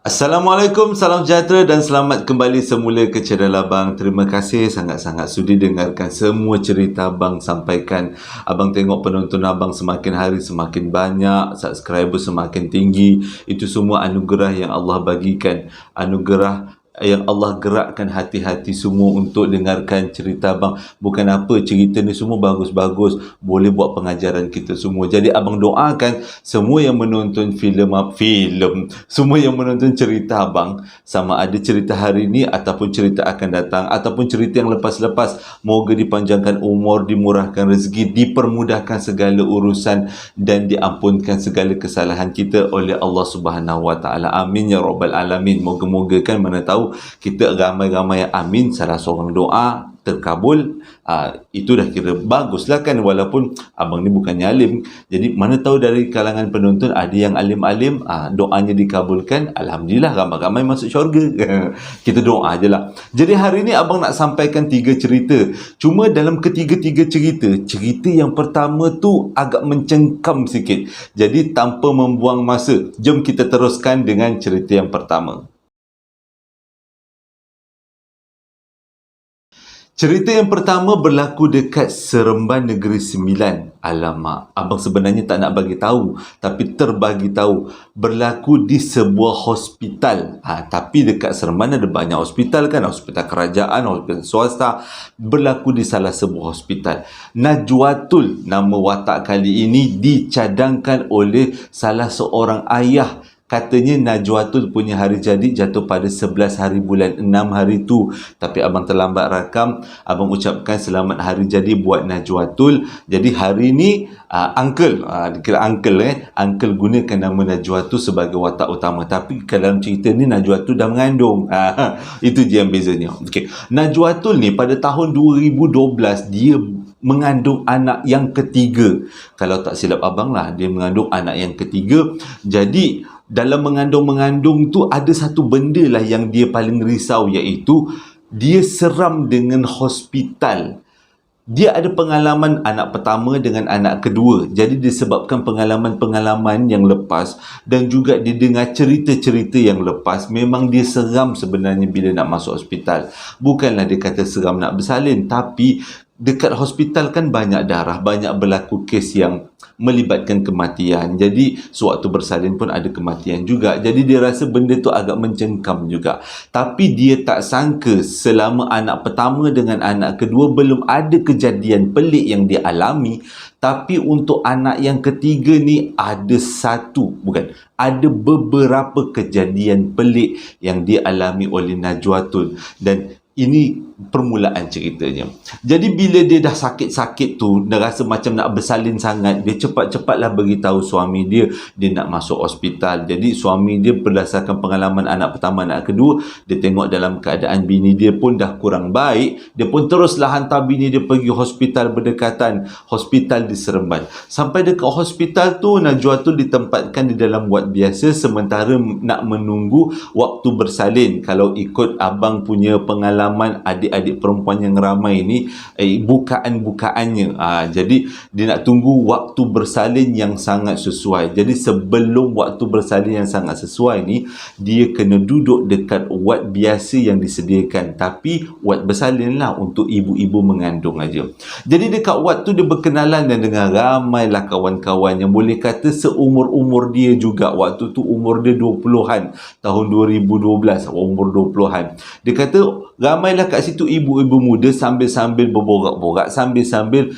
Assalamualaikum, salam sejahtera dan selamat kembali semula ke channel Abang. Terima kasih sangat-sangat sudi dengarkan semua cerita Abang sampaikan. Abang tengok penonton Abang semakin hari semakin banyak, subscriber semakin tinggi. Itu semua anugerah yang Allah bagikan. Anugerah yang Allah gerakkan hati-hati semua untuk dengarkan cerita Abang. Bukan apa, cerita ni semua bagus-bagus, boleh buat pengajaran kita semua. Jadi Abang doakan semua yang menonton semua yang menonton cerita Abang, sama ada cerita hari ini ataupun cerita akan datang ataupun cerita yang lepas-lepas, moga dipanjangkan umur, dimurahkan rezeki, dipermudahkan segala urusan dan diampunkan segala kesalahan kita oleh Allah Subhanahu Wa Taala. Amin ya rabbal alamin. Moga-moga kan, mana tahu kita ramai-ramai yang amin, salah seorang doa terkabul. Itu dah kira baguslah kan, walaupun abang ni bukannya alim. Jadi mana tahu dari kalangan penonton ada yang alim-alim, doanya dikabulkan, alhamdulillah, ramai-ramai masuk syurga. Kita doa je lah. Jadi hari ni abang nak sampaikan 3 cerita. Cuma dalam ketiga-tiga cerita yang pertama tu agak mencengkam sikit. Jadi tanpa membuang masa, jom kita teruskan dengan cerita yang pertama. Cerita yang pertama berlaku dekat Seremban Negeri Sembilan. Alamak, abang sebenarnya tak nak bagi tahu, tapi terbagi tahu. Berlaku di sebuah hospital. Tapi dekat Seremban ada banyak hospital kan, hospital kerajaan, hospital swasta. Berlaku di salah sebuah hospital. Najwatul nama watak kali ini dicadangkan oleh salah seorang ayah. Katanya Najwatul punya hari jadi jatuh pada 11 hari bulan 6 hari tu. Tapi abang terlambat rakam. Abang ucapkan selamat hari jadi buat Najwatul. Jadi hari ni uncle, dikira uncle uncle gunakan nama Najwatul sebagai watak utama. Tapi dalam cerita ni Najwatul dah mengandung. Itu je yang bezanya. Okay. Najwatul ni pada tahun 2012 dia mengandung anak yang ketiga. Kalau tak silap abang lah, dia mengandung anak yang ketiga. Jadi dalam mengandung tu ada satu benda lah yang dia paling risau, iaitu dia seram dengan hospital. Dia ada pengalaman anak pertama dengan anak kedua. Jadi disebabkan pengalaman-pengalaman yang lepas dan juga dia dengar cerita-cerita yang lepas, memang dia seram sebenarnya bila nak masuk hospital. Bukanlah dia kata seram nak bersalin, tapi dekat hospital kan banyak darah, banyak berlaku kes yang melibatkan kematian. Jadi sewaktu bersalin pun ada kematian juga. Jadi dia rasa benda tu agak mencengkam juga. Tapi dia tak sangka selama anak pertama dengan anak kedua belum ada kejadian pelik yang dia alami. Tapi untuk anak yang ketiga ni ada beberapa kejadian pelik yang dia alami oleh Najwatul. Dan ini permulaan ceritanya. Jadi bila dia dah sakit-sakit tu, dah rasa macam nak bersalin sangat, dia cepat-cepatlah beritahu suami dia nak masuk hospital. Jadi suami dia berdasarkan pengalaman anak pertama, anak kedua, dia tengok dalam keadaan bini dia pun dah kurang baik, dia pun teruslah hantar bini dia pergi hospital berdekatan, hospital di Seremban. Sampai dekat hospital tu, Najwatul ditempatkan di dalam ward biasa sementara nak menunggu waktu bersalin. Kalau ikut abang punya pengalaman adik-adik perempuan yang ramai ni, bukaan-bukaannya. Jadi dia nak tunggu waktu bersalin yang sangat sesuai. Jadi sebelum waktu bersalin yang sangat sesuai ni, dia kena duduk dekat ward biasa yang disediakan. Tapi ward bersalin lah untuk ibu-ibu mengandung aja. Jadi dekat ward tu dia berkenalan dan dengan ramailah kawan-kawan yang boleh kata seumur-umur dia juga. Waktu tu umur dia 20-an, tahun 2012, umur 20-an. Dia kata ramailah kat situ ibu-ibu muda sambil-sambil berborak-borak, sambil-sambil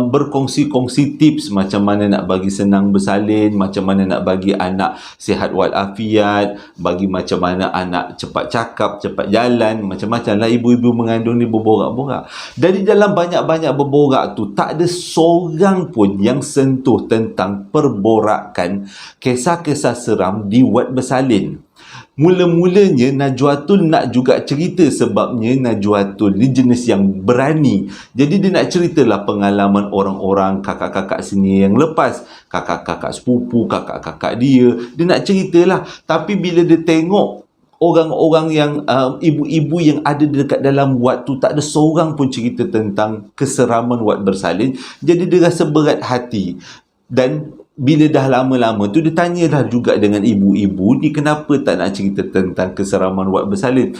berkongsi-kongsi tips macam mana nak bagi senang bersalin, macam mana nak bagi anak sihat walafiat, bagi macam mana anak cepat cakap, cepat jalan, macam-macam lah ibu-ibu mengandung ni berborak-borak. Dari dalam banyak-banyak berborak tu, tak ada seorang pun yang sentuh tentang perborakan kisah-kisah seram di wad bersalin. Mula-mulanya Najwatul nak juga cerita, sebabnya Najwatul ni jenis yang berani. Jadi dia nak ceritalah pengalaman orang-orang kakak-kakak sini yang lepas, kakak-kakak sepupu, kakak-kakak dia. Dia nak ceritalah. Tapi bila dia tengok orang-orang yang ibu-ibu yang ada dekat dalam wad tu, tak ada seorang pun cerita tentang keseraman wad bersalin. Jadi dia rasa berat hati. Dan bila dah lama-lama tu dia tanyalah juga dengan ibu-ibu ni, kenapa tak nak cerita tentang keseraman wad bersalin.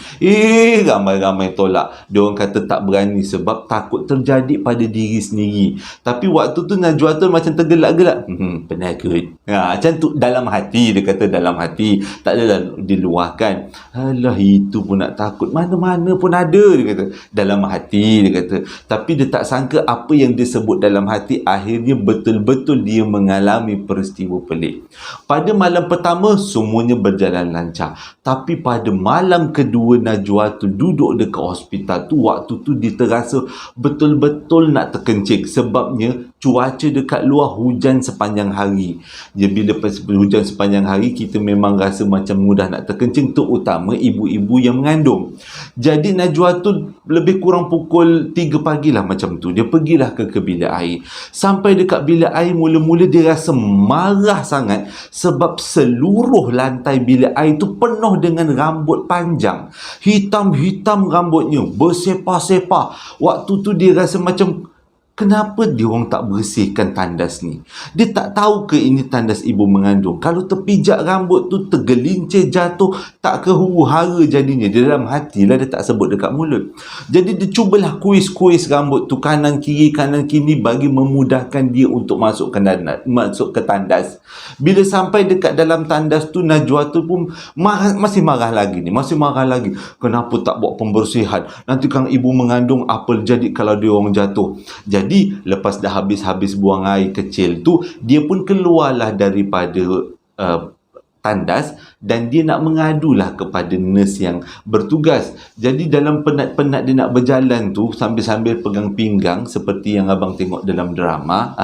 Ramai-ramai tolak. Dia orang kata tak berani sebab takut terjadi pada diri sendiri. Tapi waktu tu Najwa tu macam tergelak-gelak. Penakut. Macam tu dalam hati, dia kata dalam hati. Tak adalah diluahkan. Alah, itu pun nak takut. Mana-mana pun ada, dia kata. Dalam hati, dia kata. Tapi dia tak sangka apa yang dia sebut dalam hati akhirnya betul-betul dia mengalami peristiwa pelik. Pada malam pertama semuanya berjalan lancar, tapi pada malam kedua Najwa tu duduk dekat hospital tu, waktu tu dia terasa betul-betul nak terkencing sebabnya cuaca dekat luar hujan sepanjang hari. Bila hujan sepanjang hari, kita memang rasa macam mudah nak terkencing, terutama ibu-ibu yang mengandung. Jadi Najwa tu lebih kurang pukul 3 pagi lah macam tu, dia pergilah ke bilik air. Sampai dekat bilik air, mula-mula dia rasa marah sangat sebab seluruh lantai bilik air tu penuh dengan rambut panjang. Hitam-hitam rambutnya, bersepah-sepah. Waktu tu dia rasa macam, kenapa dia orang tak bersihkan tandas ni? Dia tak tahu ke ini tandas ibu mengandung? Kalau terpijak rambut tu, tergelincir jatuh, tak ke huru-hara jadinya. Dia dalam hatilah, dia tak sebut dekat mulut. Jadi dia cubalah kuis-kuis rambut tu kanan kiri bagi memudahkan dia untuk masuk ke tandas. Bila sampai dekat dalam tandas tu, Najwa tu pun masih marah lagi. Kenapa tak buat pembersihan? Nanti kan ibu mengandung apa jadi kalau dia orang jatuh? Jadi lepas dah habis buang air kecil tu, dia pun keluarlah daripada tandas dan dia nak mengadulah kepada nurse yang bertugas. Jadi dalam penat-penat dia nak berjalan tu, sambil-sambil pegang pinggang seperti yang abang tengok dalam drama.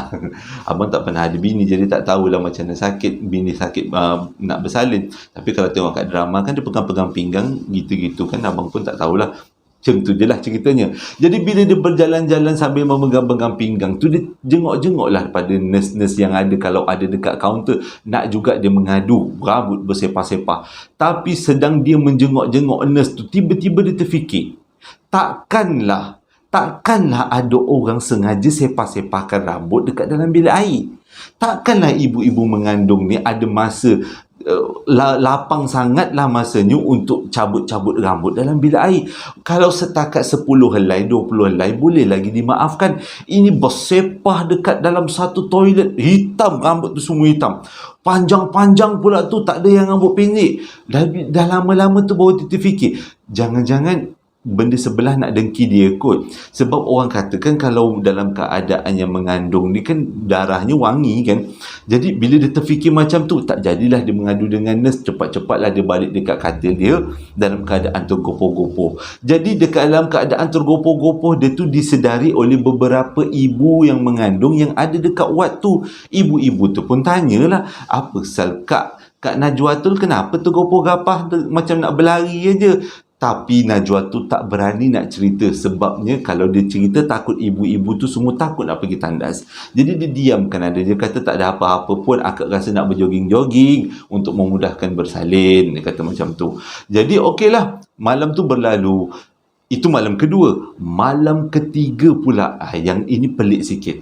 Abang tak pernah ada bini, jadi tak tahulah macam mana sakit bini sakit nak bersalin. Tapi kalau tengok kat drama kan dia pegang-pegang pinggang gitu-gitu kan, abang pun tak tahulah. Macam tu je lah ceritanya. Jadi bila dia berjalan-jalan sambil memegang-pegang pinggang tu, dia jenguk-jenguk lah pada nurse-nurse yang ada kalau ada dekat kaunter. Nak juga dia mengadu, rambut bersepah-sepah. Tapi sedang dia menjenguk-jenguk nurse tu, tiba-tiba dia terfikir, takkanlah ada orang sengaja sepah-sepahkan rambut dekat dalam bilik air. Takkanlah ibu-ibu mengandung ni ada masa lapang sangatlah masanya untuk cabut-cabut rambut dalam bilik air. Kalau setakat 10 helai, 20 helai boleh lagi dimaafkan. Ini bersepah dekat dalam satu toilet, hitam, rambut tu semua hitam. Panjang-panjang pula tu, tak ada yang rambut pendek. Dah lama-lama tu baru dia terfikir, jangan-jangan benda sebelah nak dengki dia kot. Sebab orang katakan kalau dalam keadaan yang mengandung ni kan darahnya wangi kan. Jadi bila dia terfikir macam tu, tak jadilah dia mengadu dengan nurse. Cepat-cepatlah dia balik dekat katil dia dalam keadaan tergopoh-gopoh. Jadi dekat dalam keadaan tergopoh-gopoh dia tu disedari oleh beberapa ibu yang mengandung yang ada dekat wad tu. Ibu-ibu tu pun tanyalah, apa sal Kak Najwa tu kenapa tergopoh-gapah macam nak berlari aja? Tapi Najwa tu tak berani nak cerita sebabnya kalau dia cerita takut ibu-ibu tu semua takut nak pergi tandas. Jadi dia diamkan ada. Dia kata tak ada apa-apa pun, akak rasa nak berjoging-joging untuk memudahkan bersalin. Dia kata macam tu. Jadi okeylah, malam tu berlalu. Itu malam kedua. Malam ketiga pula, yang ini pelik sikit.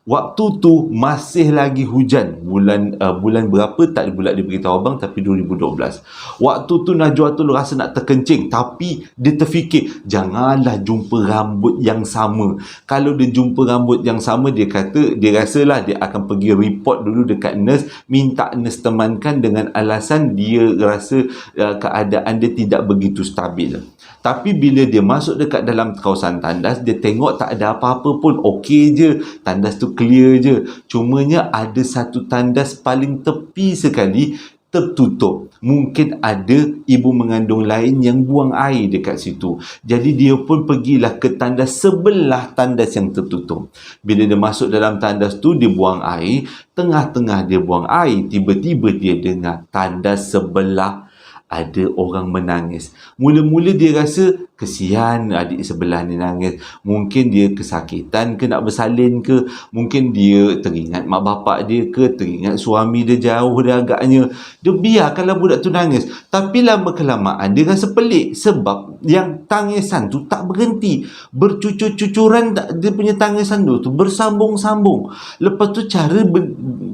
Waktu tu masih lagi hujan. Bulan berapa tak pula dia beritahu abang, tapi 2012. Waktu tu Najwa tu rasa nak terkencing, tapi dia terfikir janganlah jumpa rambut yang sama. Kalau dia jumpa rambut yang sama, dia kata dia rasalah dia akan pergi report dulu dekat nurse, minta nurse temankan dengan alasan dia rasa keadaan dia tidak begitu stabil. Tapi bila dia masuk dekat dalam kawasan tandas, dia tengok tak ada apa-apa pun, okey je, tandas tu clear je. Cumanya ada satu tandas paling tepi sekali tertutup. Mungkin ada ibu mengandung lain yang buang air dekat situ. Jadi dia pun pergilah ke tandas sebelah tandas yang tertutup. Bila dia masuk dalam tandas tu, dia buang air. Tengah-tengah dia buang air, tiba-tiba dia dengar tandas sebelah ada orang menangis. Mula-mula dia rasa kesian adik sebelah ni nangis. Mungkin dia kesakitan ke nak bersalin ke, mungkin dia teringat mak bapak dia ke, teringat suami dia jauh dia agaknya. Dia biarkanlah budak tu nangis. Tapi lama kelamaan dia rasa pelik sebab yang tangisan tu tak berhenti. Bercucur-cucuran dia punya tangisan tu bersambung-sambung. Lepas tu cara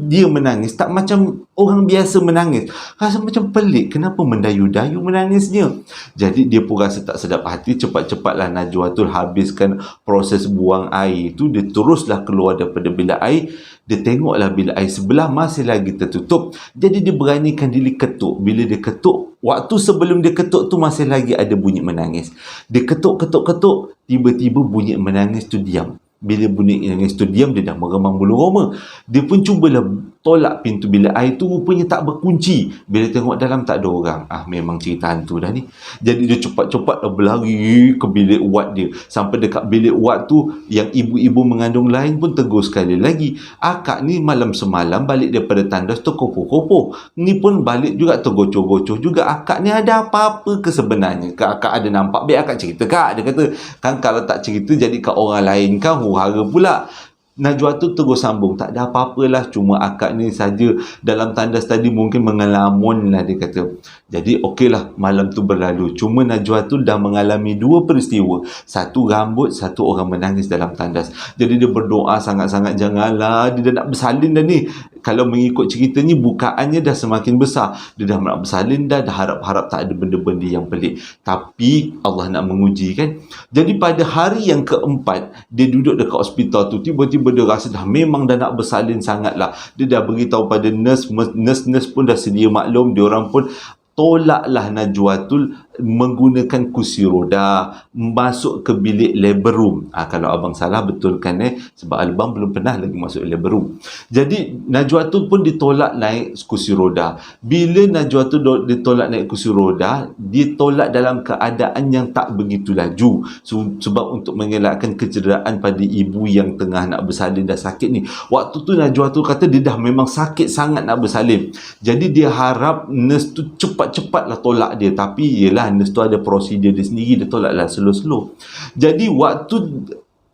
dia menangis tak macam orang biasa menangis. Rasa macam pelik, kenapa mendayu-dayu menangisnya. Jadi dia pun rasa tak sedap hati, cepat-cepatlah Najwa tu habiskan proses buang air tu. Dia teruslah keluar daripada bilik air. Dia tengoklah bilik air sebelah masih lagi tertutup. Jadi dia beranikan diri ketuk. Bila dia ketuk, waktu sebelum dia ketuk tu masih lagi ada bunyi menangis. Dia ketuk, tiba-tiba bunyi menangis tu diam. Bila bunyi menangis tu diam, dia dah meremang bulu roma. Dia pun cubalah tolak pintu bilik air tu, rupanya tak berkunci. Bila tengok dalam tak ada orang. Memang cerita hantu dah ni. Jadi dia cepat-cepat berlari ke bilik wad dia. Sampai dekat bilik wad tu, yang ibu-ibu mengandung lain pun tegur sekali lagi. Akak ni malam semalam balik daripada tandas tu kopoh-kopoh. Ni pun balik juga tergocoh-gocoh juga. Akak ni ada apa-apa ke sebenarnya? Akak ada nampak? Biar akak cerita kak. Dia kata, kan kalau tak cerita jadi kat orang lain kan huru-hara pula. Najwa tu terus sambung, tak ada apa-apalah, cuma akak ni saja dalam tandas tadi mungkin mengelamun lah, dia kata. Jadi okeylah, malam tu berlalu. Cuma Najwa tu dah mengalami dua peristiwa. Satu rambut, satu orang menangis dalam tandas. Jadi dia berdoa sangat-sangat, janganlah, dia dah nak bersalin dah ni. Kalau mengikut cerita ni, bukaannya dah semakin besar. Dia dah nak bersalin dah harap-harap tak ada benda-benda yang pelik. Tapi Allah nak menguji kan. Jadi pada hari yang keempat, dia duduk dekat hospital tu, tiba-tiba dia rasa dah memang dah nak bersalin sangatlah. Dia dah beritahu pada nurse pun dah sedia maklum. Dia orang pun tolaklah Najwa tu menggunakan kursi roda masuk ke bilik labor room. Kalau abang salah betulkan sebab abang belum pernah lagi masuk labor room. Jadi Najwa tu pun ditolak naik kursi roda. Bila Najwa tu ditolak naik kursi roda, dia tolak dalam keadaan yang tak begitu laju. Sebab untuk mengelakkan kecederaan pada ibu yang tengah nak bersalin dah sakit ni. Waktu tu Najwa tu kata dia dah memang sakit sangat nak bersalin. Jadi dia harap nurse tu cepat-cepatlah tolak dia. Tapi yelah, nurse tu ada prosedur dia sendiri, dia tolaklah slow-slow. Jadi waktu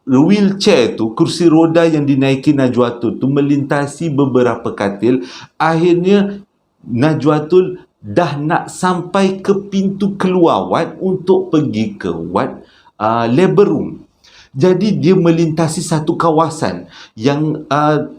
wheelchair tu, kursi roda yang dinaiki Najwa tu melintasi beberapa katil, akhirnya Najwa tu dah nak sampai ke pintu keluar wad untuk pergi ke wad labor room. Jadi dia melintasi satu kawasan yang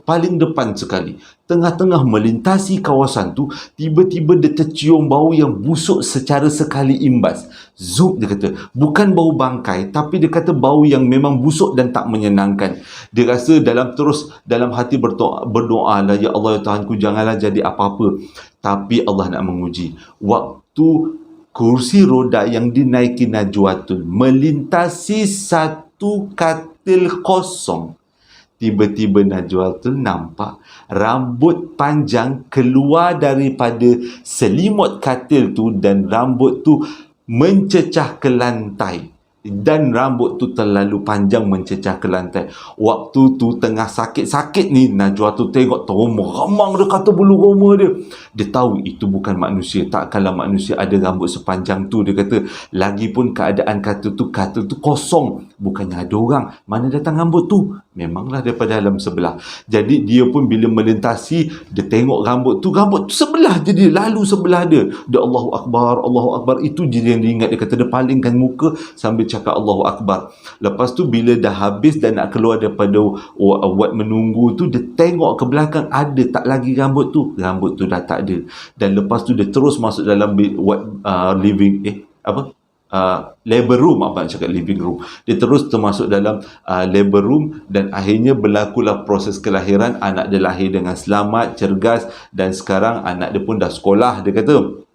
paling depan sekali. Tengah-tengah melintasi kawasan tu, tiba-tiba dia tercium bau yang busuk secara sekali imbas. Zup, dia kata. Bukan bau bangkai, tapi dia kata bau yang memang busuk dan tak menyenangkan. Dia rasa dalam hati berdoa lah, ya Allah, ya Tuhanku, janganlah jadi apa-apa. Tapi Allah nak menguji. Waktu kursi roda yang dinaiki Najwa tu melintasi satu katil kosong, tiba-tiba Najwa tu nampak rambut panjang keluar daripada selimut katil tu dan rambut tu mencecah ke lantai. Dan rambut tu terlalu panjang mencecah ke lantai. Waktu tu tengah sakit-sakit ni, Najwa tu tengok meremang, dia kata bulu roma dia. Dia tahu itu bukan manusia. Takkanlah manusia ada rambut sepanjang tu, dia kata. Lagipun keadaan katil tu kosong. Bukannya ada orang. Mana datang rambut tu? Memanglah daripada alam sebelah. Jadi dia pun bila melintasi, dia tengok rambut tu sebelah je dia, lalu sebelah dia. Dia Allahu Akbar, Allahu Akbar. Itu je yang dia ingat. Dia kata dia palingkan muka sambil cakap Allahu Akbar. Lepas tu bila dah habis dan nak keluar daripada wad menunggu tu, dia tengok ke belakang, ada tak lagi rambut tu. Rambut tu dah tak ada. Dan lepas tu dia terus masuk dalam wad labor room. Abang cakap living room. Dia terus termasuk dalam labor room dan akhirnya berlakulah proses kelahiran. Anak dia lahir dengan selamat, cergas, dan sekarang anak dia pun dah sekolah. Dia kata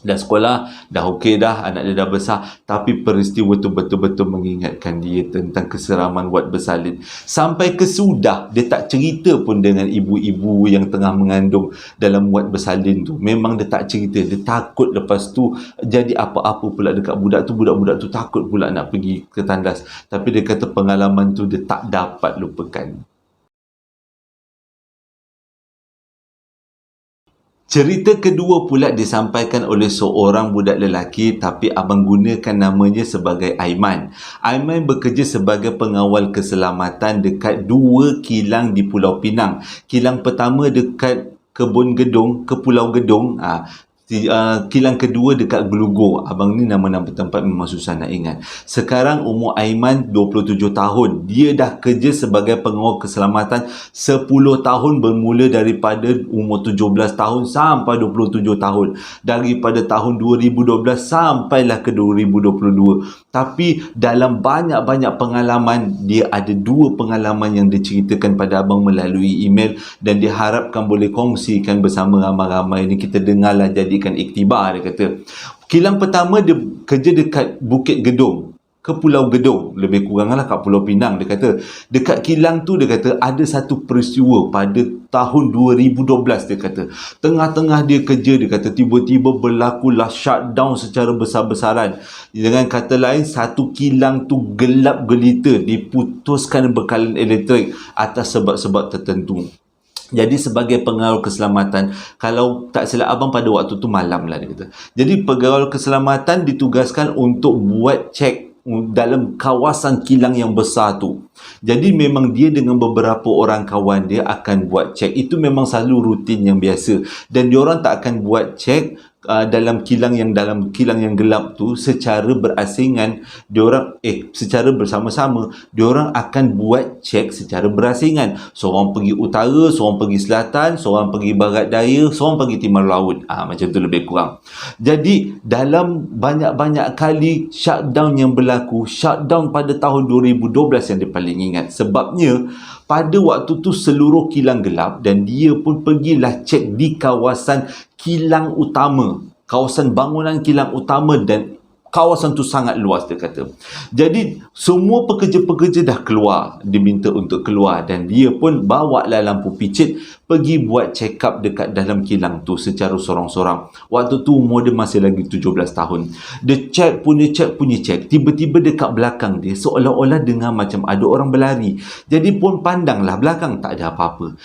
dah sekolah, dah okey dah, anak dia dah besar. Tapi peristiwa tu betul-betul mengingatkan dia tentang keseraman wad bersalin. Sampai kesudah, dia tak cerita pun dengan ibu-ibu yang tengah mengandung dalam wad bersalin tu. Memang dia tak cerita. Dia takut lepas tu jadi apa-apa pula dekat budak tu. Budak-budak tu takut pula nak pergi ke tandas. Tapi dia kata pengalaman tu dia tak dapat lupakan. Cerita kedua pula disampaikan oleh seorang budak lelaki, tapi abang gunakan namanya sebagai Aiman. Aiman bekerja sebagai pengawal keselamatan dekat 2 kilang di Pulau Pinang. Kilang pertama dekat Kebun Gedong, ke Pulau Gedong. Kilang kedua dekat Gelugor. Abang ni nama-nama tempat memang susah nak ingat. Sekarang umur Aiman 27 tahun. Dia dah kerja sebagai pengawal keselamatan 10 tahun, bermula daripada umur 17 tahun sampai 27 tahun. Daripada tahun 2012 sampailah ke 2022. Tapi dalam banyak-banyak pengalaman, dia ada 2 pengalaman yang diceritakan pada abang melalui email, dan diharapkan boleh kongsikan bersama ramai-ramai ni. Kita dengarlah, jadikan iktibar, dia kata. Kilang pertama dia kerja dekat Bukit Gedong, ke Pulau Gedong, lebih kurang lah kat Pulau Pinang. Dia kata dekat kilang tu, dia kata ada satu peristiwa pada tahun 2012. Dia kata tengah-tengah dia kerja, dia kata tiba-tiba berlakulah shutdown secara besar-besaran. Dengan kata lain, satu kilang tu gelap gelita, diputuskan bekalan elektrik atas sebab-sebab tertentu. Jadi sebagai pengawal keselamatan, kalau tak silap abang pada waktu tu malam lah, dia kata. Jadi pengawal keselamatan ditugaskan untuk buat cek dalam kawasan kilang yang besar tu. Jadi memang dia dengan beberapa orang kawan dia akan buat cek. Itu memang selalu rutin yang biasa. Dan diorang tak akan buat cek dalam kilang yang gelap tu secara berasingan. Secara bersama-sama diorang akan buat cek secara berasingan. Seorang pergi utara, seorang pergi selatan, seorang pergi barat daya, seorang pergi timur laut. Macam tu lebih kurang. Jadi dalam banyak-banyak kali shutdown yang berlaku, shutdown pada tahun 2012 yang dia paling ingat. Sebabnya pada waktu tu seluruh kilang gelap, dan dia pun pergilah cek di kawasan kilang utama, kawasan bangunan kilang utama, dan kawasan tu sangat luas, dia kata. Jadi semua pekerja-pekerja dah keluar, diminta untuk keluar, dan dia pun bawa lah lampu picit pergi buat check up dekat dalam kilang tu secara sorang-sorang. Waktu tu umur dia masih lagi 17 tahun. Dia check punya check. Tiba-tiba dekat belakang dia seolah-olah dengar macam ada orang berlari. Jadi pun pandanglah belakang, tak ada apa-apa.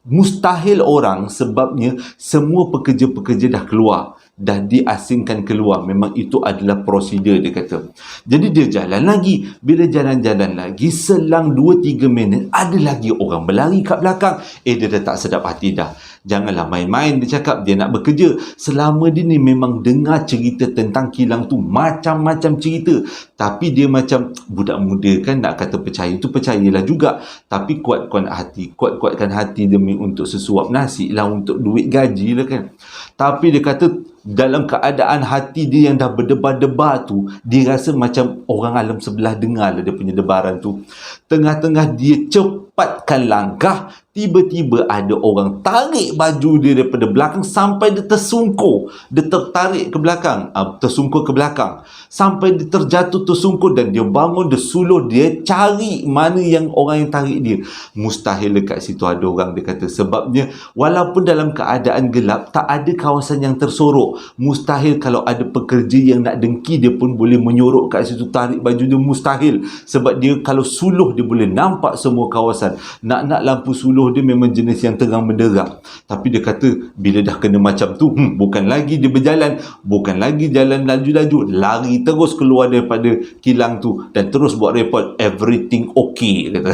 Mustahil orang, sebabnya semua pekerja-pekerja dah keluar, dah diasingkan keluar. Memang itu adalah prosedur, dia kata. Jadi dia jalan lagi. Bila jalan-jalan lagi, selang 2-3 minit ada lagi orang berlari kat belakang. Dia dah tak sedap hati dah. Janganlah main-main, dia cakap. Dia nak bekerja. Selama dia ni memang dengar cerita tentang kilang tu, macam-macam cerita. Tapi dia macam budak muda kan, nak kata percaya tu percayalah juga. Tapi kuatkan hati demi untuk sesuap nasi lah, untuk duit gaji lah kan. Tapi dia kata dalam keadaan hati dia yang dah berdebar-debar tu, dia rasa macam orang alam sebelah dengar lah dia punya debaran tu. Tengah-tengah dia cepatkan langkah, tiba-tiba ada orang tarik baju dia daripada belakang sampai dia tersungkur. Dia tertarik ke belakang, tersungkur ke belakang. Sampai dia terjatuh tersungkur, dan dia bangun, dia suluh, dia cari mana yang orang yang tarik dia. Mustahil dekat situ ada orang, dia kata. Sebabnya walaupun dalam keadaan gelap, tak ada kawasan yang tersorok. Mustahil kalau ada pekerja yang nak dengki, dia pun boleh menyorok kat situ, tarik baju dia. Mustahil. Sebab dia kalau suluh, dia boleh nampak semua kawasan. Nak lampu suluh dia memang jenis yang terang benderang. Tapi dia kata bila dah kena macam tu, bukan lagi dia berjalan, bukan lagi jalan laju-laju, lari terus keluar daripada kilang tu dan terus buat report, everything okay, kata.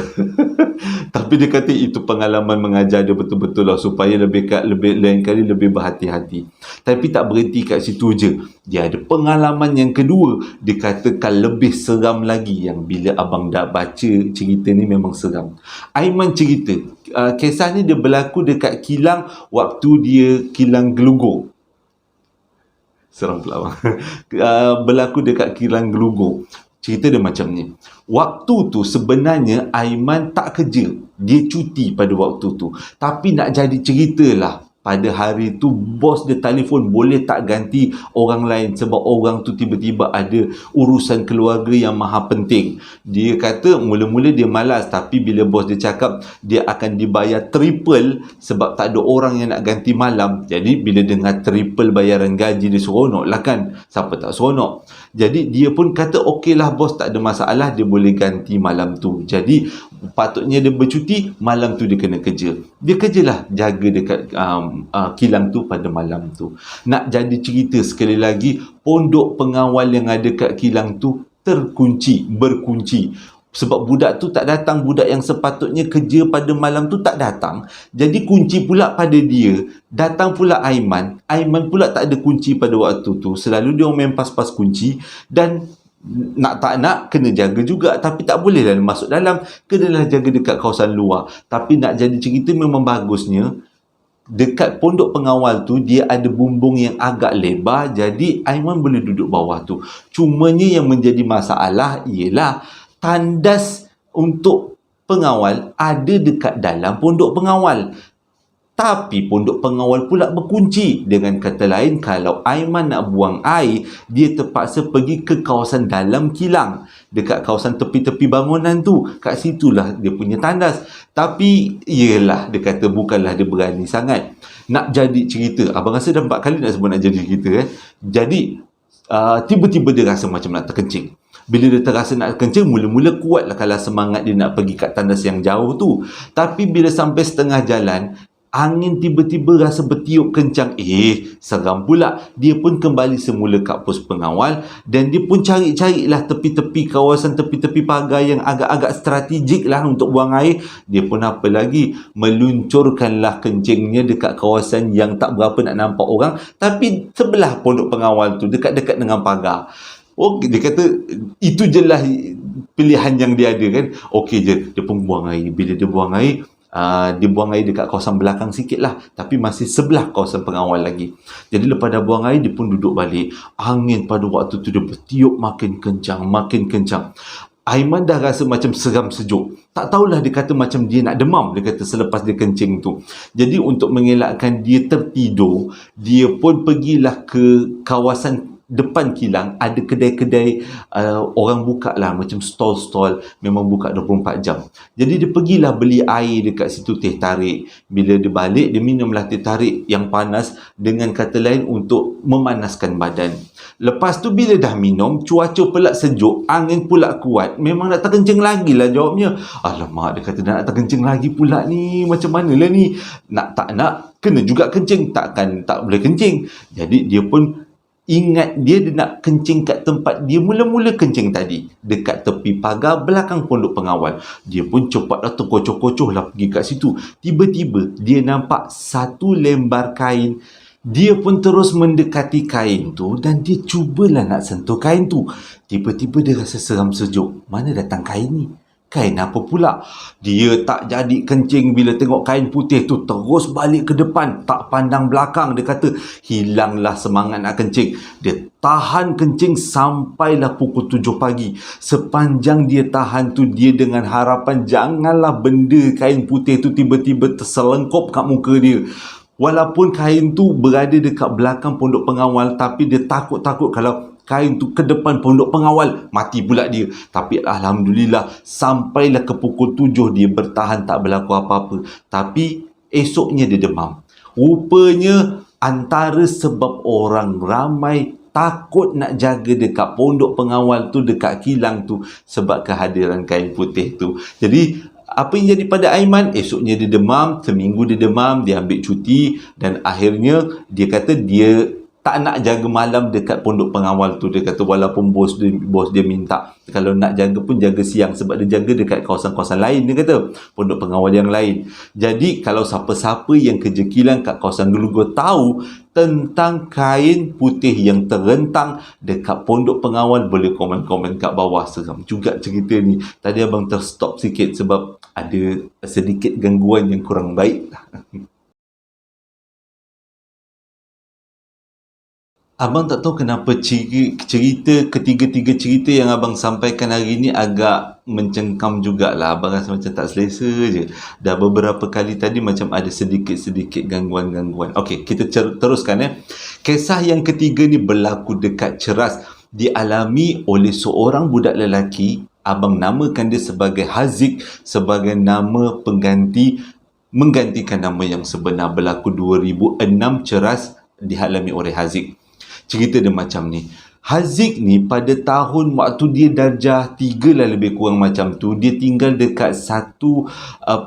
Tapi dia kata itu pengalaman mengajar dia betul-betul lah, supaya lain kali lebih berhati-hati. Tapi tak berhenti kat situ je. Dia ada pengalaman yang kedua, dikatakan lebih seram lagi, yang bila abang dah baca cerita ni memang seram. Aiman cerita, kisah ni dia berlaku dekat kilang waktu dia kilang Gelugor. Seram pula abang. Berlaku dekat kilang Gelugor. Cerita dia macam ni. Waktu tu sebenarnya Aiman tak kerja. Dia cuti pada waktu tu. Tapi nak jadi cerita lah, pada hari tu bos dia telefon, boleh tak ganti orang lain sebab orang tu tiba-tiba ada urusan keluarga yang maha penting. Dia kata mula-mula dia malas, tapi bila bos dia cakap dia akan dibayar triple sebab tak ada orang yang nak ganti malam. Jadi bila dengar triple bayaran gaji, dia seronok lah kan. Siapa tak seronok? Jadi dia pun kata okey lah bos, tak ada masalah, dia boleh ganti malam tu. Jadi patutnya dia bercuti, malam tu dia kena kerja. Dia kerjalah jaga dekat kilang tu pada malam tu. Nak jadi cerita sekali lagi, pondok pengawal yang ada kat kilang tu berkunci. Sebab budak tu tak datang, budak yang sepatutnya kerja pada malam tu tak datang. Jadi kunci pula pada dia. Datang pula Aiman. Aiman pula tak ada kunci pada waktu tu. Selalu dia main pas-pas kunci dan nak tak nak kena jaga juga, tapi tak boleh lah masuk dalam, kenalah jaga dekat kawasan luar. Tapi nak jadi cerita, memang bagusnya dekat pondok pengawal tu dia ada bumbung yang agak lebar, jadi Aiman boleh duduk bawah tu. Cumanya yang menjadi masalah ialah tandas untuk pengawal ada dekat dalam pondok pengawal. Tapi pondok pengawal pula berkunci. Dengan kata lain, kalau Aiman nak buang air, dia terpaksa pergi ke kawasan dalam kilang. Dekat kawasan tepi-tepi bangunan tu. Kat situlah dia punya tandas. Tapi, yelah, dia kata bukanlah dia berani sangat. Nak jadi cerita. Abang rasa dah 4 kali nak sebut nak jadi cerita. Jadi, tiba-tiba dia rasa macam nak terkencing. Bila dia terasa nak kencing, mula-mula kuatlah kalau semangat dia nak pergi kat tandas yang jauh tu. Tapi bila sampai setengah jalan, angin tiba-tiba rasa bertiup kencang. Seram pula. Dia pun kembali semula kat pos pengawal dan dia pun cari-carilah tepi-tepi kawasan, tepi-tepi pagar yang agak-agak strategik lah untuk buang air. Dia pun apa lagi, meluncurkanlah kencingnya dekat kawasan yang tak berapa nak nampak orang, tapi sebelah pondok pengawal tu, dekat-dekat dengan pagar. Dia kata itu je lah pilihan yang dia ada kan. Okey je, dia pun buang air. Bila dia buang air, dia buang air dekat kawasan belakang sikit lah, tapi masih sebelah kawasan pengawal lagi. Jadi lepas dah buang air, dia pun duduk balik. Angin pada waktu tu dia bertiup makin kencang. Aiman dah rasa macam seram sejuk. Tak tahulah, dia kata macam dia nak demam, dia kata selepas dia kencing tu. Jadi untuk mengelakkan dia tertidur, dia pun pergilah ke kawasan depan kilang. Ada kedai-kedai orang buka lah, macam stall-stall, memang buka 24 jam. Jadi dia pergilah beli air dekat situ, teh tarik. Bila dia balik, dia minumlah teh tarik yang panas, dengan kata lain untuk memanaskan badan. Lepas tu bila dah minum, cuaca pula sejuk, angin pula kuat, memang nak terkencing lagi lah jawabnya. Alamak, dia kata nak terkencing lagi pula ni, macam manalah ni. Nak tak nak, kena juga kencing, tak boleh kencing. Jadi dia pun ingat dia nak kencing kat tempat dia mula-mula kencing tadi, dekat tepi pagar belakang pondok pengawal. Dia pun cepatlah terkocoh-kocoh lah pergi kat situ. Tiba-tiba dia nampak satu lembar kain. Dia pun terus mendekati kain tu dan dia cubalah nak sentuh kain tu. Tiba-tiba dia rasa seram sejuk. Mana datang kain ni? Kain apa pula? Dia tak jadi kencing bila tengok kain putih tu. Terus balik ke depan, tak pandang belakang. Dia kata hilanglah semangat nak kencing. Dia tahan kencing sampailah pukul 7 pagi. Sepanjang dia tahan tu, dia dengan harapan janganlah benda kain putih tu tiba-tiba terselengkup kat muka dia. Walaupun kain tu berada dekat belakang pondok pengawal, tapi dia takut-takut kalau kain tu ke depan pondok pengawal, mati pula dia. Tapi Alhamdulillah, sampailah ke pukul 7 dia bertahan, tak berlaku apa-apa. Tapi esoknya dia demam. Rupanya antara sebab orang ramai takut nak jaga dekat pondok pengawal tu, dekat kilang tu, sebab kehadiran kain putih tu. Jadi apa yang jadi pada Aiman? Esoknya dia demam, seminggu dia demam, dia ambil cuti dan akhirnya dia kata dia tak nak jaga malam dekat pondok pengawal tu. Dia kata walaupun bos dia minta, kalau nak jaga pun jaga siang, sebab dia jaga dekat kawasan-kawasan lain, dia kata pondok pengawal yang lain. Jadi kalau siapa-siapa yang kerja kilang kat kawasan Gelugor tahu tentang kain putih yang terentang dekat pondok pengawal, boleh komen-komen kat bawah. Seram juga cerita ni. Tadi abang terstop sikit sebab ada sedikit gangguan yang kurang baik. Abang tak tahu kenapa cerita ketiga-tiga cerita yang abang sampaikan hari ni agak mencengkam jugalah. Abang rasa macam tak selesa je. Dah beberapa kali tadi macam ada sedikit-sedikit gangguan-gangguan. Okey, kita teruskan. Kisah yang ketiga ni berlaku dekat Ceras. Dialami oleh seorang budak lelaki. Abang namakan dia sebagai Haziq, sebagai nama pengganti, menggantikan nama yang sebenar. Berlaku 2006, Ceras, dialami oleh Haziq. Cerita dia macam ni. Haziq ni pada tahun waktu dia darjah 3 lah lebih kurang macam tu, dia tinggal dekat satu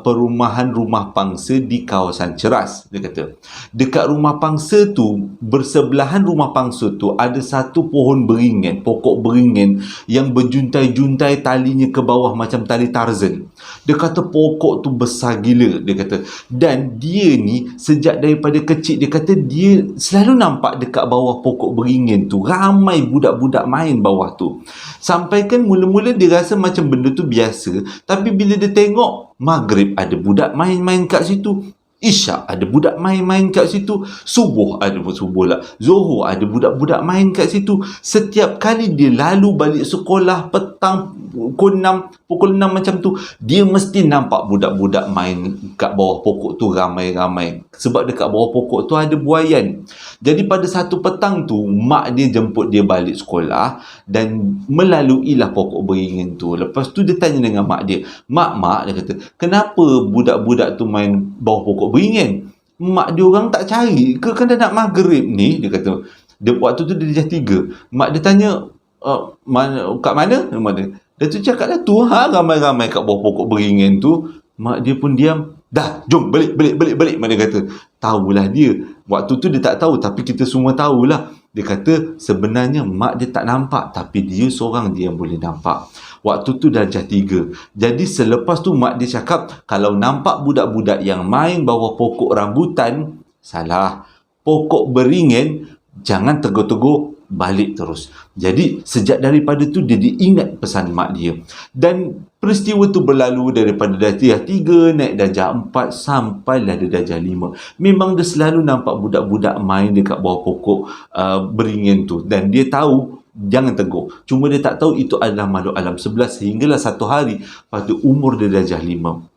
perumahan rumah pangsa di kawasan Ceras. Dia kata dekat rumah pangsa tu, bersebelahan rumah pangsa tu ada satu pohon beringin, pokok beringin yang berjuntai-juntai talinya ke bawah macam tali Tarzan. Dia kata pokok tu besar gila, dia kata. Dan dia ni sejak daripada kecil, dia kata dia selalu nampak dekat bawah pokok beringin tu ramai budak-budak main bawah tu. Sampai kan mula-mula dia rasa macam benda tu biasa, tapi bila dia tengok Maghrib ada budak main-main kat situ, Isyak ada budak main-main kat situ, Subuh ada subuh lah, Zuhur ada budak-budak main kat situ. Setiap kali dia lalu balik sekolah petang pukul 6 macam tu, dia mesti nampak budak-budak main kat bawah pokok tu ramai-ramai. Sebab dekat bawah pokok tu ada buaian. Jadi pada satu petang tu, mak dia jemput dia balik sekolah dan melaluilah pokok beringin tu. Lepas tu dia tanya dengan mak dia, Mak, dia kata, kenapa budak-budak tu main bawah pokok beringin? Mak dia orang tak cari ke? Kan dah nak maghrib ni, dia kata. Waktu tu dia darjah 3. Mak dia tanya, kat mana? Dia tu cakap lah tu, ramai-ramai kat bawah pokok beringin tu. Mak dia pun diam. Dah, jom balik. Mak dia kata, tahulah dia. Waktu tu dia tak tahu, tapi kita semua tahulah. Dia kata sebenarnya mak dia tak nampak, tapi dia seorang dia yang boleh nampak. Waktu tu darjah 3. Jadi selepas tu mak dia cakap, kalau nampak budak-budak yang main bawah pokok rambutan, salah. Pokok beringin, jangan tegur-tegur, balik terus. Jadi sejak daripada tu dia diingat pesan mak dia. Dan peristiwa tu berlalu daripada darjah 3 naik darjah 4 sampailah dia darjah 5. Memang dia selalu nampak budak-budak main dekat bawah pokok beringin tu, dan dia tahu jangan tegur. Cuma dia tak tahu itu adalah makhluk alam sebelah, sehinggalah satu hari pada umur dia darjah 5.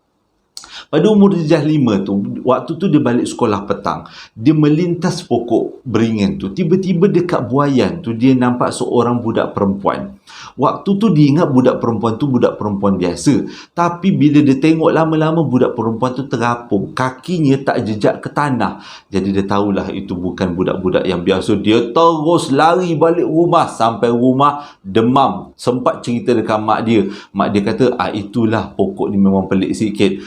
Pada umur darjah 5 tu, waktu tu dia balik sekolah petang, dia melintas pokok beringin tu. Tiba-tiba dekat buaian tu dia nampak seorang budak perempuan. Waktu tu dia ingat budak perempuan tu budak perempuan biasa. Tapi bila dia tengok lama-lama budak perempuan tu terapung, kakinya tak jejak ke tanah. Jadi dia tahulah itu bukan budak-budak yang biasa. Dia terus lari balik rumah. Sampai rumah demam. Sempat cerita dekat mak dia. Mak dia kata, itulah pokok ni memang pelik sikit.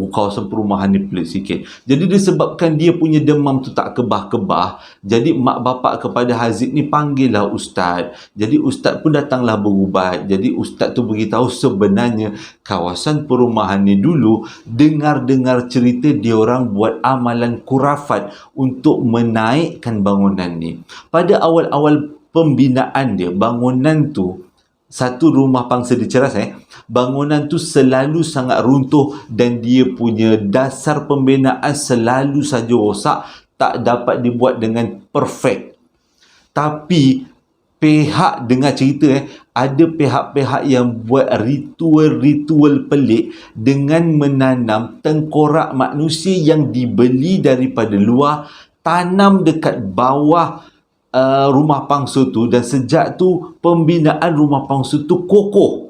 Kawasan perumahan ni pelik sikit. Jadi disebabkan dia punya demam tu tak kebah-kebah, jadi mak bapak kepada Haziq ni panggillah ustaz. Jadi ustaz pun datanglah berubat. Jadi ustaz tu beritahu sebenarnya kawasan perumahan ni dulu dengar-dengar cerita dia orang buat amalan kurafat untuk menaikkan bangunan ni. Pada awal-awal pembinaan dia, bangunan tu, satu rumah pangsa di Ceras, bangunan tu selalu sangat runtuh dan dia punya dasar pembinaan selalu saja rosak, tak dapat dibuat dengan perfect. Tapi pihak dengar cerita, ada pihak-pihak yang buat ritual-ritual pelik dengan menanam tengkorak manusia yang dibeli daripada luar, tanam dekat bawah rumah pangsa tu, dan sejak tu pembinaan rumah pangsa tu kokoh.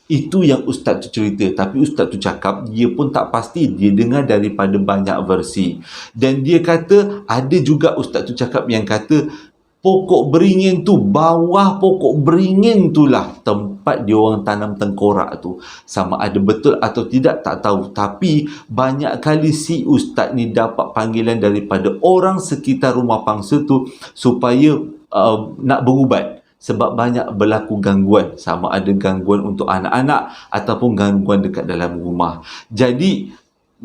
Itu yang ustaz tu cerita. Tapi ustaz tu cakap dia pun tak pasti, dia dengar daripada banyak versi. Dan dia kata ada juga ustaz tu cakap yang kata pokok beringin tu, bawah pokok beringin tu lah tempat dia orang tanam tengkorak tu. Sama ada betul atau tidak tak tahu. Tapi banyak kali si ustaz ni dapat panggilan daripada orang sekitar rumah pangsa tu supaya nak berubat. Sebab banyak berlaku gangguan. Sama ada gangguan untuk anak-anak ataupun gangguan dekat dalam rumah. Jadi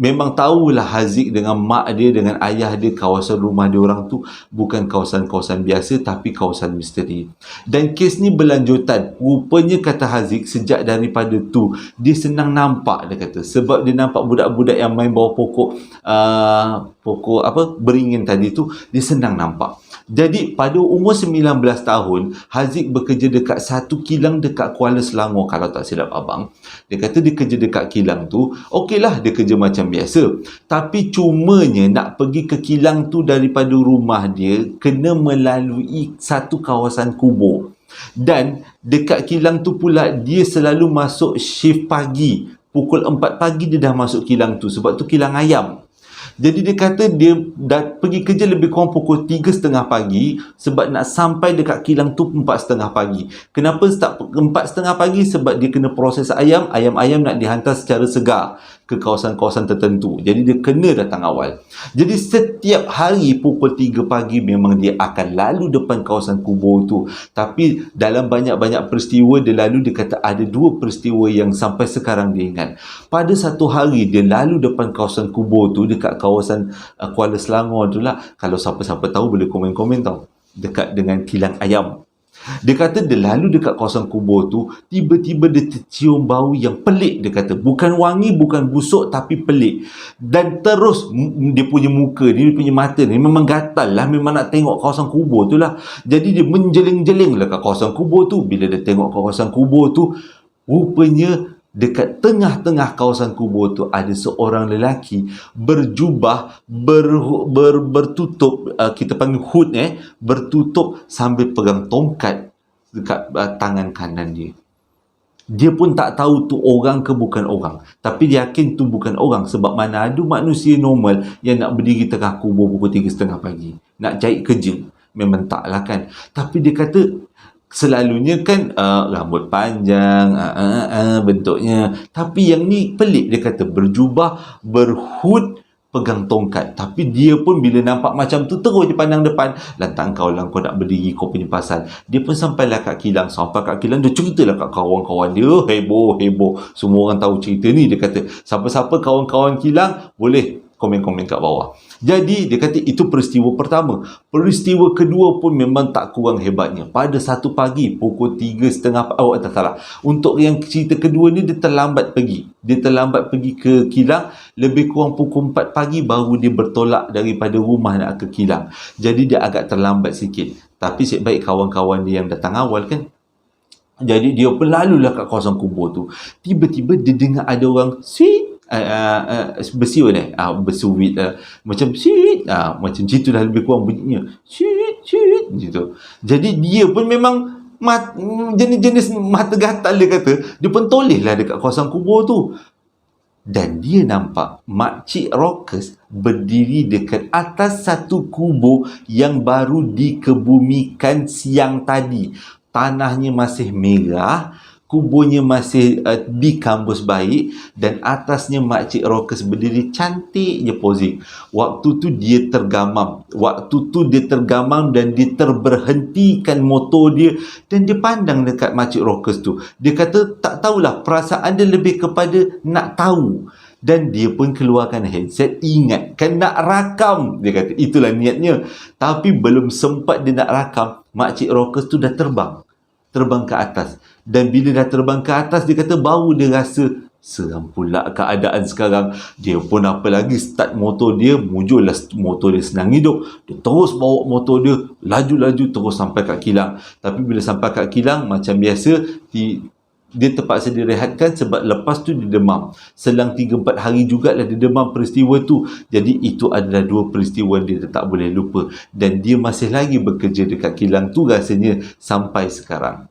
memang tahulah Haziq dengan mak dia, dengan ayah dia, kawasan rumah dia orang tu bukan kawasan-kawasan biasa, tapi kawasan misteri. Dan kes ni berlanjutan. Rupanya kata Haziq, sejak daripada tu dia senang nampak, dia kata. Sebab dia nampak budak-budak yang main bawah pokok beringin tadi tu, dia senang nampak. Jadi pada umur 19 tahun, Haziq bekerja dekat satu kilang dekat Kuala Selangor, kalau tak silap abang. Dia kata dia kerja dekat kilang tu, okeylah dia kerja macam biasa. Tapi cumanya nak pergi ke kilang tu daripada rumah dia, kena melalui satu kawasan kubur. Dan dekat kilang tu pula, dia selalu masuk shift pagi. Pukul 4 pagi dia dah masuk kilang tu, sebab tu kilang ayam. Jadi dia kata dia dah pergi kerja lebih kurang pukul 3.30 pagi sebab nak sampai dekat kilang tu 4.30 pagi. Kenapa start 4.30 pagi? Sebab dia kena proses ayam. Ayam-ayam nak dihantar secara segar ke kawasan-kawasan tertentu. Jadi dia kena datang awal. Jadi setiap hari pukul 3 pagi memang dia akan lalu depan kawasan kubur tu. Tapi dalam banyak-banyak peristiwa dia lalu, dia kata ada 2 peristiwa yang sampai sekarang dia ingat. Pada satu hari dia lalu depan kawasan kubur tu dekat kawasan Kuala Selangor tu lah. Kalau siapa-siapa tahu boleh komen-komen tau. Dekat dengan kilang ayam. Dia kata dia lalu dekat kawasan kubur tu, tiba-tiba dia tercium bau yang pelik. Dia kata bukan wangi, bukan busuk, tapi pelik. Dan terus dia punya muka ni, dia punya mata ni memang gatal lah, memang nak tengok kawasan kubur tu lah. Jadi dia menjeling-jeling lah kat kawasan kubur tu. Bila dia tengok kawasan kubur tu, rupanya dekat tengah-tengah kawasan kubur tu ada seorang lelaki berjubah bertutup, kita panggil hood, bertutup sambil pegang tongkat dekat tangan kanan dia. Dia pun tak tahu tu orang ke bukan orang, tapi dia yakin tu bukan orang sebab mana ada manusia normal yang nak berdiri tengah kubur pukul 3.30 pagi nak cari kerja. Memang tak lah kan. Tapi dia kata selalunya kan rambut panjang, bentuknya. Tapi yang ni pelik, dia kata berjubah, berhood, pegang tongkat. Tapi dia pun bila nampak macam tu terus dia pandang depan. Lantak kau lah, kau nak berdiri, kau punya pasal. Dia pun sampailah kat kilang. Sampai kat kilang, dia ceritalah kat kawan-kawan dia. Heboh. Semua orang tahu cerita ni. Dia kata siapa-siapa kawan-kawan kilang boleh komen-komen kat bawah. Jadi dia kata itu peristiwa pertama. Peristiwa kedua pun memang tak kurang hebatnya. Pada satu pagi pukul 3.30, tak salah. Untuk yang cerita kedua ni dia terlambat pergi. Dia terlambat pergi ke kilang, lebih kurang pukul 4 pagi baru dia bertolak daripada rumah nak ke kilang. Jadi dia agak terlambat sikit. Tapi asyik baik kawan-kawan dia yang datang awal kan. Jadi dia pun lalulah kat kawasan kubur tu. Tiba-tiba dia dengar ada orang sweet, bersiul bersuit, macam sweet, macam gitu dah lebih kurang bunyinya, sweet gitu. Jadi dia pun memang jenis-jenis mata gatal, dia kata dia pun tolehlah dekat kawasan kubur tu. Dan dia nampak Makcik Rockers berdiri dekat atas satu kubur yang baru dikebumikan siang tadi. Tanahnya masih merah, kuburnya masih dikambus baik, dan atasnya Makcik Rockers berdiri cantik je posing. Waktu tu dia tergamam. Dan dia terberhentikan motor dia dan dia pandang dekat Makcik Rockers tu. Dia kata tak tahulah, perasaan dia lebih kepada nak tahu. Dan dia pun keluarkan headset, ingatkan nak rakam. Dia kata itulah niatnya. Tapi belum sempat dia nak rakam, Makcik Rockers tu dah terbang ke atas. Dan bila dah terbang ke atas, dia kata baru dia rasa seram pula keadaan sekarang. Dia pun apa lagi, start motor dia, mujurlah motor dia senang hidup. Dia terus bawa motor dia, laju-laju terus sampai kat kilang. Tapi bila sampai kat kilang, macam biasa, dia terpaksa direhatkan sebab lepas tu dia demam. Selang 3-4 hari jugalah dia demam peristiwa tu. Jadi itu adalah 2 peristiwa dia tak boleh lupa. Dan dia masih lagi bekerja dekat kilang tu rasanya sampai sekarang.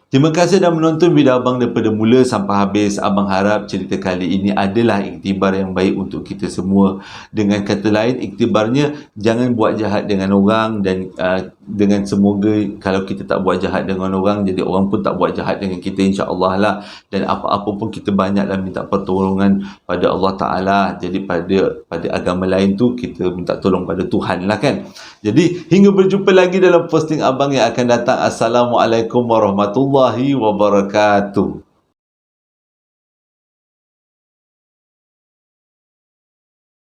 Terima kasih dah menonton video abang daripada mula sampai habis. Abang harap cerita kali ini adalah iktibar yang baik untuk kita semua. Dengan kata lain, iktibarnya jangan buat jahat dengan orang, dan dengan semoga kalau kita tak buat jahat dengan orang, jadi orang pun tak buat jahat dengan kita, insya-Allah lah. Dan apa-apa pun kita banyaklah minta pertolongan pada Allah Ta'ala. Jadi pada agama lain tu kita minta tolong pada Tuhan lah kan. Jadi hingga berjumpa lagi dalam posting abang yang akan datang. Assalamualaikum warahmatullahi wabarakatuh.